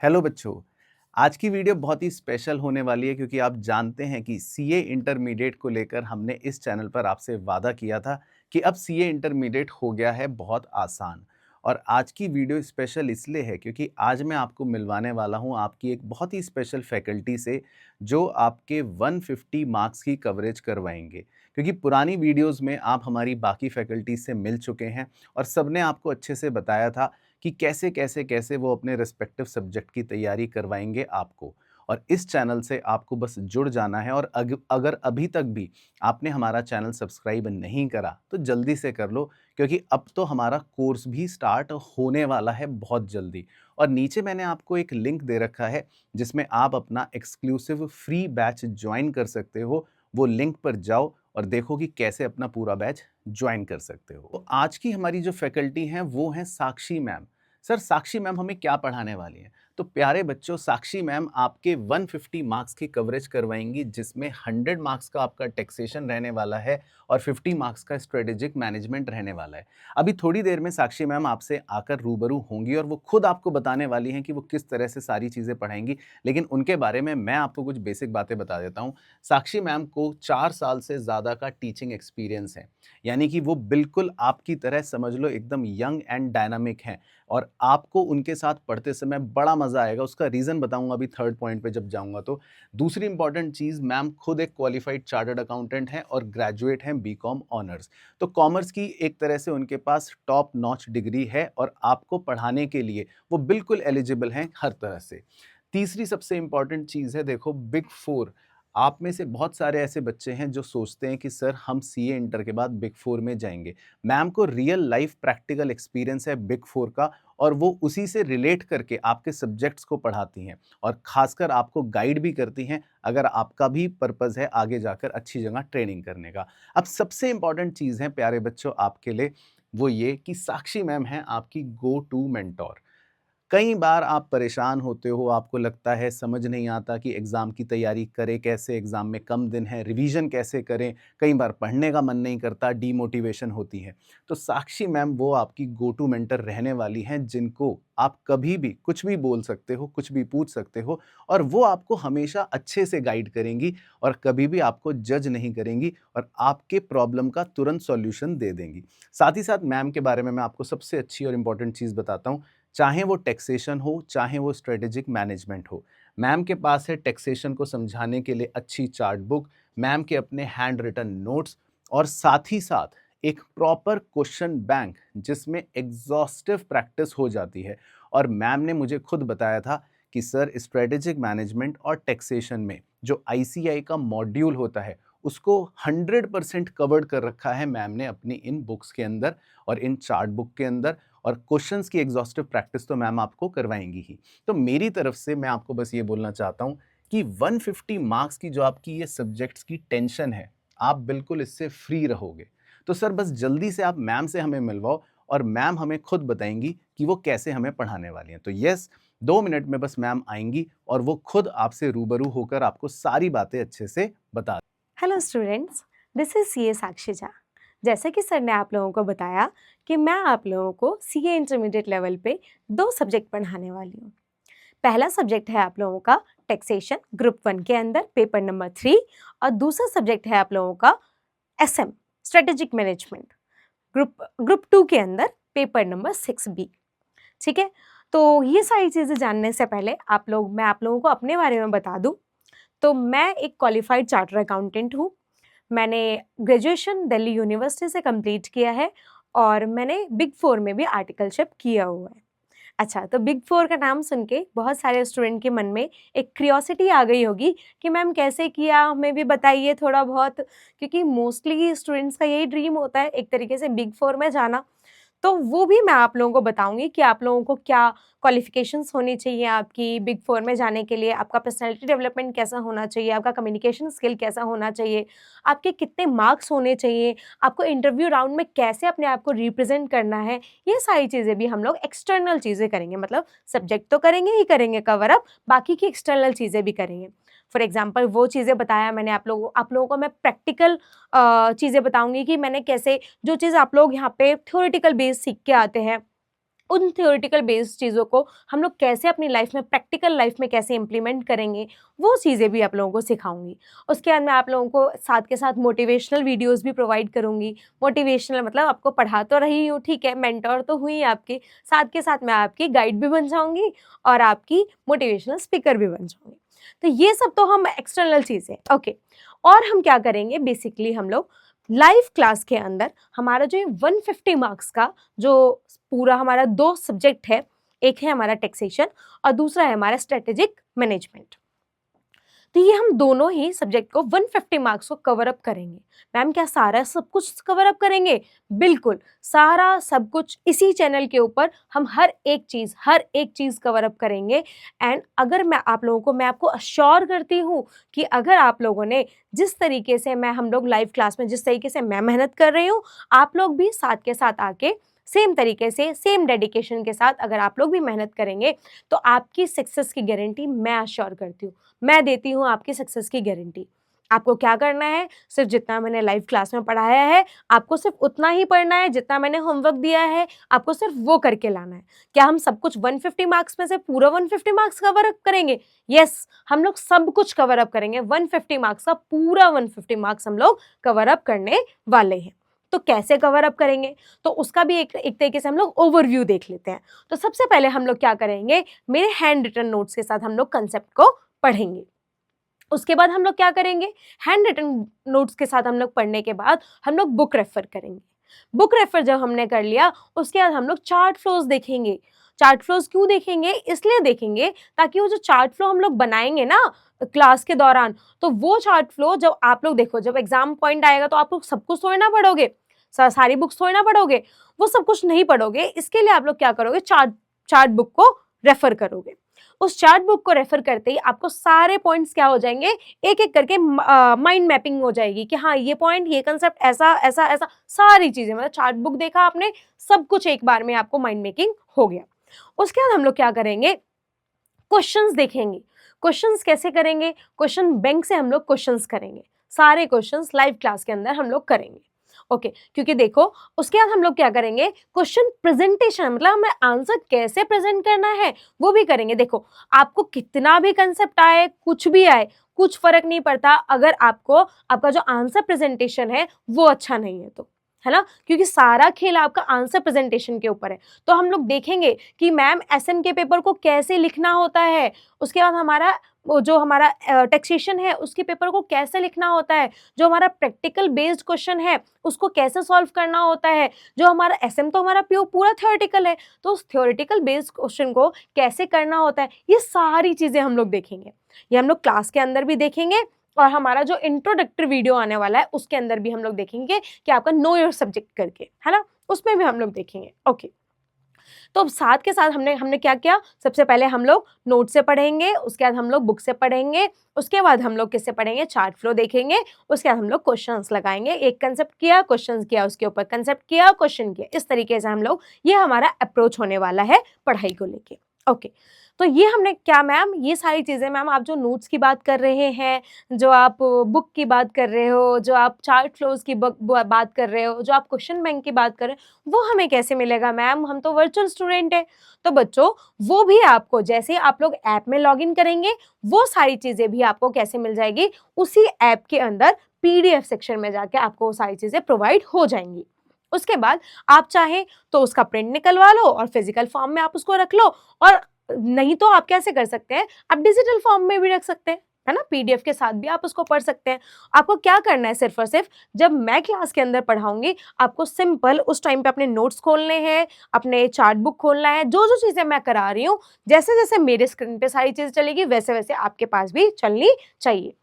Hello बच्चों। आज की वीडियो बहुत ही स्पेशल होने वाली है क्योंकि आप जानते हैं कि सीए इंटरमीडिएट को लेकर हमने इस चैनल पर आपसे वादा किया था कि अब सीए इंटरमीडिएट हो गया है बहुत आसान। और आज की वीडियो स्पेशल इसलिए है क्योंकि आज मैं आपको मिलवाने वाला हूं आपकी एक बहुत ही स्पेशल फैकल्टी से जो आपके 150 मार्क्स की कवरेज करवाएंगे। क्योंकि पुरानी वीडियोस में आप हमारी बाकी फैकल्टी से मिल चुके हैं और सबने आपको अच्छे से बताया था कि कैसे वो अपने रिस्पेक्टिव सब्जेक्ट की तैयारी करवाएंगे आपको। और इस चैनल से आपको बस जुड़ जाना है और अगर अभी तक भी आपने हमारा चैनल सब्सक्राइब नहीं करा तो जल्दी से कर लो, क्योंकि अब तो हमारा कोर्स भी स्टार्ट होने वाला है बहुत जल्दी। और नीचे मैंने आपको एक लिंक दे रखा है जिसमें आप अपना एक्सक्लूसिव फ्री बैच ज्वाइन कर सकते हो। वो लिंक पर जाओ और देखो कि कैसे अपना पूरा बैच ज्वाइन कर सकते हो। तो आज की हमारी जो फैकल्टी हैं वो हैं साक्षी मैम। सर, साक्षी मैम हमें क्या पढ़ाने वाली हैं? तो प्यारे बच्चों, साक्षी मैम आपके 150 मार्क्स की कवरेज करवाएंगी जिसमें 100 मार्क्स का आपका टैक्सेशन रहने वाला है और 50 मार्क्स का स्ट्रेटेजिक मैनेजमेंट रहने वाला है। अभी थोड़ी देर में साक्षी मैम आपसे आकर रूबरू होंगी और वो खुद आपको बताने वाली हैं कि वो किस तरह से सारी चीज़ें पढ़ाएंगी। लेकिन उनके बारे में मैं आपको कुछ बेसिक बातें बता देता हूँ। साक्षी मैम को 4 साल से ज़्यादा का टीचिंग एक्सपीरियंस है, यानी कि वो बिल्कुल आपकी तरह समझ लो एकदम यंग एंड डायनामिक हैं और आपको उनके साथ पढ़ते समय बड़ा मज़ा आएगा। उसका रीज़न बताऊँगा अभी थर्ड पॉइंट पे जब जाऊँगा तो। दूसरी इंपॉर्टेंट चीज़, मैम खुद एक क्वालिफाइड चार्टर्ड अकाउंटेंट हैं और ग्रेजुएट हैं बीकॉम ऑनर्स। तो कॉमर्स की एक तरह से उनके पास टॉप नॉच डिग्री है और आपको पढ़ाने के लिए वो बिल्कुल एलिजिबल हैं हर तरह से। तीसरी सबसे इंपॉर्टेंट चीज़ है, देखो बिग 4, आप में से बहुत सारे ऐसे बच्चे हैं जो सोचते हैं कि सर हम सीए इंटर के बाद बिग 4 में जाएँगे। मैम को रियल लाइफ प्रैक्टिकल एक्सपीरियंस है बिग 4 का और वो उसी से रिलेट करके आपके सब्जेक्ट्स को पढ़ाती हैं और खासकर आपको गाइड भी करती हैं अगर आपका भी पर्पज़ है आगे जाकर अच्छी जगह ट्रेनिंग करने का। अब सबसे इम्पोर्टेंट चीज़ है प्यारे बच्चों आपके लिए, वो ये कि साक्षी मैम हैं आपकी गो टू मेंटोर। कई बार आप परेशान होते हो, आपको लगता है समझ नहीं आता कि एग्ज़ाम की तैयारी करें कैसे, एग्ज़ाम में कम दिन हैं, रिवीजन कैसे करें, कई बार पढ़ने का मन नहीं करता, डीमोटिवेशन होती है। तो साक्षी मैम वो आपकी गो टू मेंटर रहने वाली हैं जिनको आप कभी भी कुछ भी बोल सकते हो, कुछ भी पूछ सकते हो और वो आपको हमेशा अच्छे से गाइड करेंगी और कभी भी आपको जज नहीं करेंगी और आपके प्रॉब्लम का तुरंत सॉल्यूशन दे देंगी। साथ ही साथ मैम के बारे में मैं आपको सबसे अच्छी और इम्पोर्टेंट चीज़ बताता हूँ, चाहे वो टैक्सेशन हो, चाहे वो स्ट्रेटेजिक मैनेजमेंट हो। मैम के पास है टैक्सेशन को समझाने के लिए अच्छी चार्ट बुक, मैम के अपने हैंड रिटन नोट्स और साथ ही साथ एक प्रॉपर क्वेश्चन बैंक जिसमें एग्ज़ॉस्टिव प्रैक्टिस हो जाती है। और मैम ने मुझे खुद बताया था कि सर स्ट्रेटेजिक मैनेजमेंट और टैक्सेशन में जो आईसीएआई का मॉड्यूल होता है, उसको 100% कवर्ड कर रखा है मैम ने अपनी इन बुक्स के अंदर और इन चार्ट बुक के अंदर। और क्वेश्चंस की एग्जॉस्टिव प्रैक्टिस तो मैम आपको करवाएंगी ही। तो मेरी तरफ से मैं आपको बस ये बोलना चाहता हूँ कि 150 मार्क्स की जो आपकी ये सब्जेक्ट्स की टेंशन है, आप बिल्कुल इससे फ्री रहोगे। तो सर बस जल्दी से आप मैम से हमें मिलवाओ और मैम हमें खुद बताएंगी कि वो कैसे हमें पढ़ाने वाली हैं। तो यस, 2 मिनट में बस मैम आएंगी और वो खुद आपसे रूबरू होकर आपको सारी बातें अच्छे से बता। Hello students, this is CA Sakshi Jha. जैसे कि सर ने आप लोगों को बताया कि मैं आप लोगों को सीए इंटरमीडिएट लेवल पे 2 सब्जेक्ट पढ़ाने वाली हूँ। पहला सब्जेक्ट है आप लोगों का टैक्सेशन ग्रुप 1 के अंदर पेपर नंबर 3 और दूसरा सब्जेक्ट है आप लोगों का एसएम स्ट्रेटेजिक मैनेजमेंट ग्रुप 2 के अंदर पेपर नंबर 6B। ठीक है, तो ये सारी चीज़ें जानने से पहले मैं आप लोगों को अपने बारे में बता दूँ तो मैं एक क्वालिफाइड चार्टर अकाउंटेंट हूँ। मैंने ग्रेजुएशन दिल्ली यूनिवर्सिटी से कंप्लीट किया है और मैंने बिग 4 में भी आर्टिकलशिप किया हुआ है। अच्छा, तो बिग 4 का नाम सुन के बहुत सारे स्टूडेंट के मन में एक क्यूरियोसिटी आ गई होगी कि मैम कैसे किया, हमें भी बताइए थोड़ा बहुत, क्योंकि मोस्टली स्टूडेंट्स का यही ड्रीम होता है एक तरीके से बिग 4 में जाना। तो वो भी मैं आप लोगों को बताऊँगी कि आप लोगों को क्या क्वालिफ़िकेशंस होनी चाहिए आपकी बिग 4 में जाने के लिए, आपका पर्सनैलिटी डेवलपमेंट कैसा होना चाहिए, आपका कम्युनिकेशन स्किल कैसा होना चाहिए, आपके कितने मार्क्स होने चाहिए, आपको इंटरव्यू राउंड में कैसे अपने आप को रिप्रेज़ेंट करना है। ये सारी चीज़ें भी हम लोग एक्सटर्नल चीज़ें करेंगे, मतलब सब्जेक्ट तो करेंगे ही करेंगे कवर अप, बाकी की एक्सटर्नल चीज़ें भी करेंगे। फॉर एग्ज़ाम्पल वो चीज़ें बताया मैंने आप लोगों को मैं प्रैक्टिकल चीज़ें बताऊँगी कि मैंने कैसे जो चीज़ आप लोग यहाँ पे थ्योरेटिकल बेस सीख के आते हैं, उन थ्योरेटिकल बेस्ड चीज़ों को हम लोग कैसे अपनी लाइफ में, प्रैक्टिकल लाइफ में कैसे इम्प्लीमेंट करेंगे, वो चीज़ें भी आप लोगों को सिखाऊंगी। उसके बाद मैं आप लोगों को साथ के साथ मोटिवेशनल वीडियोस भी प्रोवाइड करूंगी। मोटिवेशनल मतलब आपको पढ़ा तो रही हूँ, ठीक है, मेंटोर तो हुई आपकी, साथ के साथ मैं आपकी गाइड भी बन जाऊंगी और आपकी मोटिवेशनल स्पीकर भी बन जाऊंगी। तो ये सब तो हम एक्सटर्नल चीज़ें, ओके। और हम क्या करेंगे, बेसिकली हम लोग लाइव क्लास के अंदर हमारा जो 150 मार्क्स का जो पूरा हमारा 2 सब्जेक्ट है, एक है हमारा टैक्सेशन और दूसरा है हमारा स्ट्रेटेजिक मैनेजमेंट। तो ये हम दोनों ही सब्जेक्ट को 150 मार्क्स को कवर अप करेंगे। मैम क्या सारा सब कुछ कवर अप करेंगे? बिल्कुल, सारा सब कुछ इसी चैनल के ऊपर हम हर एक चीज़ कवर अप करेंगे। एंड अगर मैं आपको अश्योर करती हूँ कि अगर आप लोगों ने जिस तरीके से हम लोग लाइव क्लास में जिस तरीके से मैं मेहनत कर रही हूँ, आप लोग भी साथ के साथ आके सेम तरीके से, सेम डेडिकेशन के साथ अगर आप लोग भी मेहनत करेंगे, तो आपकी सक्सेस की गारंटी मैं अश्योर करती हूँ। मैं देती हूँ आपकी सक्सेस की गारंटी। आपको क्या करना है, सिर्फ जितना मैंने लाइव क्लास में पढ़ाया है, आपको सिर्फ उतना ही पढ़ना है, जितना मैंने होमवर्क दिया है, आपको सिर्फ वो करके लाना है। क्या हम सब कुछ 150 मार्क्स में से पूरा 150 मार्क्स कवर अप करेंगे? यस, हम लोग सब कुछ कवर अप करेंगे। 150 मार्क्स का पूरा 150 मार्क्स हम लोग कवर अप करने वाले हैं। तो कैसे कवर अप करेंगे, तो उसका भी एक तरीके से हम लोग ओवरव्यू देख लेते हैं। तो सबसे पहले हम लोग क्या करेंगे, मेरे हैंड रिटन नोट्स के साथ हम लोग कंसेप्ट को पढ़ेंगे। उसके बाद हम लोग क्या करेंगे, हैंड रिटन नोट्स के साथ हम लोग पढ़ने के बाद हम लोग बुक रेफर करेंगे। बुक रेफर जब हमने कर लिया, उसके बाद हम लोग चार्ट फ्लोज देखेंगे। चार्ट फ्लोज क्यों देखेंगे, इसलिए देखेंगे ताकि वो जो चार्ट फ्लो हम लोग बनाएंगे ना क्लास के दौरान, तो वो चार्ट फ्लो जब आप लोग देखो, जब एग्जाम पॉइंट आएगा तो आप लोग सब कुछ थोड़ी ना पढ़ोगे, सारी बुक्स थोड़ी ना पढ़ोगे, वो सब कुछ नहीं पढ़ोगे। इसके लिए आप लोग क्या करोगे, चार्ट बुक को रेफर करोगे। उस चार्ट बुक को रेफर करते ही आपको सारे पॉइंट्स क्या हो जाएंगे, एक एक करके माइंड मैपिंग हो जाएगी कि हाँ ये पॉइंट, ये कंसेप्ट, ऐसा ऐसा ऐसा, सारी चीजें, मतलब चार्ट बुक देखा आपने, सब कुछ एक बार में आपको माइंड मेकिंग हो गया। उसके बाद हम लोग क्या करेंगे, क्वेश्चंस देखेंगे। क्वेश्चंस कैसे करेंगे, क्वेश्चन बैंक से हम लोग क्वेश्चंस करेंगे। सारे क्वेश्चंस लाइव क्लास के अंदर हम लोग करेंगे, ओके। क्योंकि देखो, उसके बाद हम लोग क्या करेंगे, क्वेश्चन प्रेजेंटेशन, मतलब हमें आंसर कैसे प्रेजेंट करना है वो भी करेंगे। देखो, आपको कितना भी कंसेप्ट आए, कुछ भी आए, कुछ फर्क नहीं पड़ता अगर आपको आपका जो आंसर प्रेजेंटेशन है वो अच्छा नहीं है तो, है ना, क्योंकि सारा खेल आपका आंसर प्रेजेंटेशन के ऊपर है। तो हम लोग देखेंगे कि मैम एसएम के पेपर को कैसे लिखना होता है, उसके बाद हमारा जो हमारा टैक्सेशन है उसके पेपर को कैसे लिखना होता है, जो हमारा प्रैक्टिकल बेस्ड क्वेश्चन है उसको कैसे सॉल्व करना होता है, जो हमारा एसएम तो हमारा पूरा थ्योरेटिकल है, तो उस थ्योरेटिकल बेस्ड क्वेश्चन को कैसे करना होता है, ये सारी चीजें हम लोग देखेंगे। ये हम लोग क्लास के अंदर भी देखेंगे और हमारा जो इंट्रोडक्टरी वीडियो आने वाला है उसके अंदर भी हम लोग देखेंगे कि आपका नो योर सब्जेक्ट करके, है ना, उसमें भी हम लोग देखेंगे, ओके। तो अब साथ के साथ हमने क्या किया, सबसे पहले हम लोग नोट से पढ़ेंगे, उसके बाद हम लोग बुक से पढ़ेंगे, उसके बाद हम लोग किससे पढ़ेंगे, चार्ट फ्लो देखेंगे, उसके बाद हम लोग क्वेश्चंस लगाएंगे। एक कंसेप्ट किया, क्वेश्चंस किया, उसके ऊपर कंसेप्ट किया, क्वेश्चन किया, इस तरीके से हम लोग, ये हमारा अप्रोच होने वाला है पढ़ाई को लेके, ओके। तो ये हमने क्या मैम, ये सारी चीज़ें मैम, आप जो नोट्स की बात कर रहे हैं, जो आप बुक की बात कर रहे हो, जो आप चार्ट फ्लोज की बात कर रहे हो, जो आप क्वेश्चन बैंक की बात कर रहे हो, वो हमें कैसे मिलेगा मैम, हम तो वर्चुअल स्टूडेंट है। तो बच्चों, वो भी आपको जैसे ही आप लोग ऐप में लॉगिन करेंगे, वो सारी चीज़ें भी आपको कैसे मिल जाएगी, उसी ऐप के अंदर पीडीएफ सेक्शन में जाके आपको वो सारी चीज़ें प्रोवाइड हो जाएंगी। उसके बाद आप चाहें तो उसका प्रिंट निकलवा लो और फिजिकल फॉर्म में आप उसको रख लो, और नहीं तो आप कैसे कर सकते हैं, आप डिजिटल फॉर्म में भी रख सकते हैं, है ना, पीडीएफ के साथ भी आप उसको पढ़ सकते हैं। आपको क्या करना है, सिर्फ और सिर्फ जब मैं क्लास के अंदर पढ़ाऊंगी, आपको सिंपल उस टाइम पे अपने नोट्स खोलने हैं, अपने चार्ट बुक खोलना है, जो जो चीज़ें मैं करा रही हूँ, जैसे जैसे मेरे स्क्रीन पे सारी चीज़ें चलेगी, वैसे वैसे आपके पास भी चलनी चाहिए।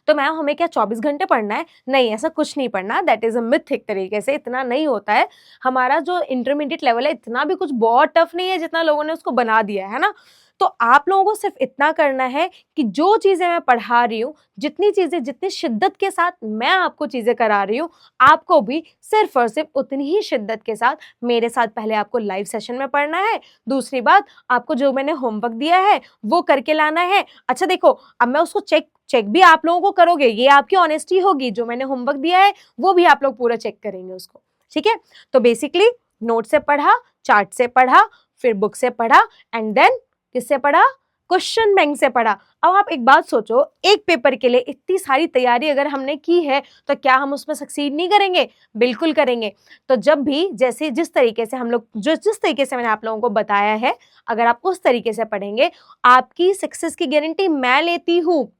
तो मैम हमें क्या 24 घंटे पढ़ना है? नहीं, ऐसा कुछ नहीं पढ़ना, दैट इज अ मिथ। एक तरीके से इतना नहीं होता है। हमारा जो इंटरमीडिएट लेवल है इतना भी कुछ बहुत टफ नहीं है जितना लोगों ने उसको बना दिया है ना। तो आप लोगों को सिर्फ इतना करना है कि जो चीज़ें मैं पढ़ा रही हूँ, जितनी चीज़ें, जितनी शिद्दत के साथ मैं आपको चीज़ें करा रही हूँ, आपको भी सिर्फ और सिर्फ उतनी ही शिद्दत के साथ मेरे साथ पहले आपको लाइव सेशन में पढ़ना है। दूसरी बात, आपको जो मैंने होमवर्क दिया है वो करके लाना है। अच्छा देखो, अब मैं उसको चेक भी आप लोगों को करोगे, ये आपकी ऑनेस्टी होगी, जो मैंने होमवर्क दिया है वो भी आप लोग पूरा चेक करेंगे उसको, ठीक है। तो बेसिकली नोट से पढ़ा, चार्ट से पढ़ा, फिर बुक से पढ़ा एंड देन किससे पढ़ा? क्वेश्चन बैंक से पढ़ा। अब आप एक बात सोचो, एक पेपर के लिए इतनी सारी तैयारी अगर हमने की है तो क्या हम उसमें सक्सीड नहीं करेंगे? बिल्कुल करेंगे। तो जब भी जैसे जिस तरीके से हम लोग जिस तरीके से मैंने आप लोगों को बताया है, अगर आप उस तरीके से पढ़ेंगे, आपकी सक्सेस की गारंटी मैं लेती हूँ।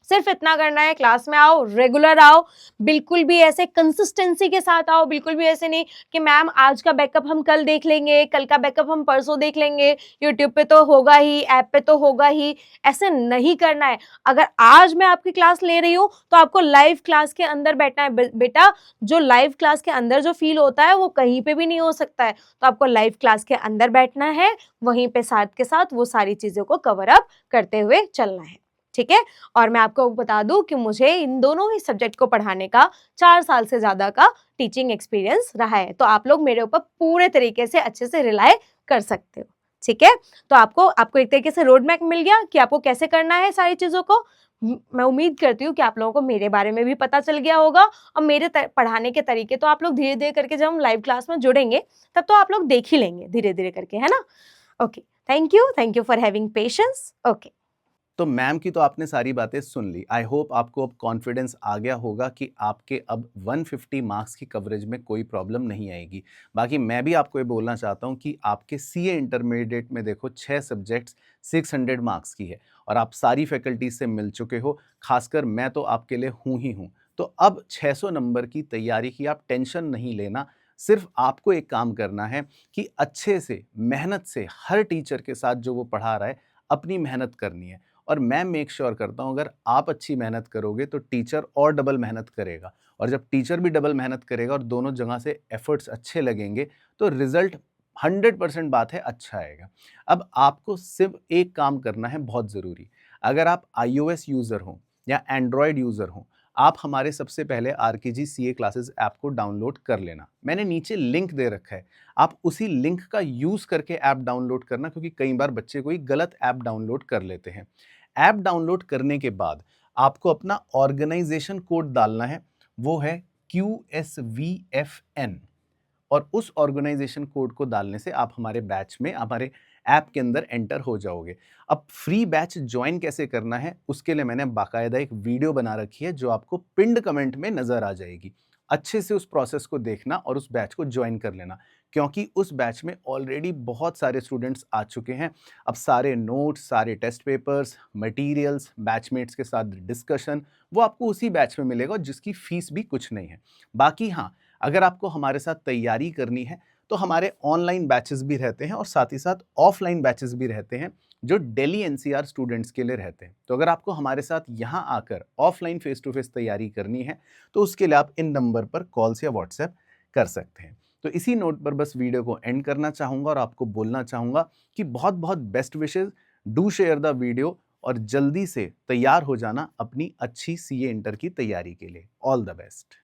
सिर्फ इतना करना है, क्लास में आओ, रेगुलर आओ, बिल्कुल भी ऐसे कंसिस्टेंसी के साथ आओ, बिल्कुल भी ऐसे नहीं कि मैम आज का बैकअप हम कल देख लेंगे, कल का बैकअप हम परसों देख लेंगे, यूट्यूब पे तो होगा ही, ऐप पे तो होगा ही, ऐसे नहीं करना है। अगर आज मैं आपकी क्लास ले रही हूँ तो आपको लाइव क्लास के अंदर बैठना है बेटा। जो लाइव क्लास के अंदर जो फील होता है वो कहीं पे भी नहीं हो सकता है, तो आपको लाइव क्लास के अंदर बैठना है, वहीं पे साथ के साथ वो सारी चीजों को कवर अप करते हुए चलना है, ठीक है। और मैं आपको बता दूं कि मुझे इन दोनों ही सब्जेक्ट को पढ़ाने का 4 साल से ज्यादा का टीचिंग एक्सपीरियंस रहा है, तो आप लोग मेरे ऊपर पूरे तरीके से अच्छे से रिलाय कर सकते हो, ठीक है। तो आपको एक तरीके से रोड मैप मिल गया कि आपको कैसे करना है सारी चीजों को। मैं उम्मीद करती हूँ कि आप लोगों को मेरे बारे में भी पता चल गया होगा, और मेरे पढ़ाने के तरीके तो आप लोग धीरे धीरे करके जब हम लाइव क्लास में जुड़ेंगे तब तो आप लोग देख ही लेंगे धीरे धीरे करके, है ना। Okay, thank you for having patience. Okay. तो मैम की तो आपने सारी बातें सुन ली। आई होप आपको अब कॉन्फिडेंस आ गया होगा कि आपके अब 150 मार्क्स की कवरेज में कोई प्रॉब्लम नहीं आएगी। बाकी मैं भी आपको ये बोलना चाहता हूँ कि आपके सीए इंटरमीडिएट में देखो 6 सब्जेक्ट्स 600 मार्क्स की है और आप सारी फैकल्टीज से मिल चुके हो। खासकर मैं तो आपके लिए हूँ ही हूँ। तो अब 600 नंबर की तैयारी की आप टेंशन नहीं लेना। सिर्फ आपको एक काम करना है कि अच्छे से मेहनत से हर टीचर के साथ जो वो पढ़ा रहा है अपनी मेहनत करनी है। और मैं मेक श्योर करता हूँ अगर आप अच्छी मेहनत करोगे तो टीचर और डबल मेहनत करेगा, और जब टीचर भी डबल मेहनत करेगा और दोनों जगह से एफर्ट्स अच्छे लगेंगे तो रिजल्ट 100% बात है अच्छा आएगा। अब आपको सिर्फ एक काम करना है बहुत ज़रूरी। अगर आप iOS यूज़र हो या एंड्रॉयड यूज़र हो, आप हमारे सबसे पहले आरकेजी सीए क्लासेस ऐप को डाउनलोड कर लेना। मैंने नीचे लिंक दे रखा है, आप उसी लिंक का यूज़ करके ऐप डाउनलोड करना, क्योंकि कई बार बच्चे कोई गलत ऐप डाउनलोड कर लेते हैं। ऐप डाउनलोड करने के बाद आपको अपना ऑर्गेनाइजेशन कोड डालना है, वो है QSVFN, और उस ऑर्गेनाइजेशन कोड को डालने से आप हमारे बैच में, हमारे ऐप के अंदर एंटर हो जाओगे। अब फ्री बैच ज्वाइन कैसे करना है उसके लिए मैंने बाकायदा एक वीडियो बना रखी है जो आपको पिंड कमेंट में नजर आ जाएगी। अच्छे से उस प्रोसेस को देखना और उस बैच को ज्वाइन कर लेना, क्योंकि उस बैच में ऑलरेडी बहुत सारे स्टूडेंट्स आ चुके हैं। अब सारे नोट्स, सारे टेस्ट पेपर्स, मटेरियल्स, बैचमेट्स के साथ डिस्कशन, वो आपको उसी बैच में मिलेगा जिसकी फीस भी कुछ नहीं है। बाकी हाँ, अगर आपको हमारे साथ तैयारी करनी है तो हमारे ऑनलाइन बैचेस भी रहते हैं और साथ ही साथ ऑफलाइन बैचेस भी रहते हैं जो दिल्ली एनसीआर स्टूडेंट्स के लिए रहते हैं। तो अगर आपको हमारे साथ यहाँ आकर ऑफलाइन फेस टू फेस तैयारी करनी है तो उसके लिए आप इन नंबर पर कॉल्स या व्हाट्सएप कर सकते हैं। तो इसी नोट पर बस वीडियो को एंड करना चाहूँगा और आपको बोलना चाहूँगा कि बहुत बहुत best wishes, do share the video और जल्दी से तैयार हो जाना अपनी अच्छी सीए इंटर की तैयारी के लिए। All the best.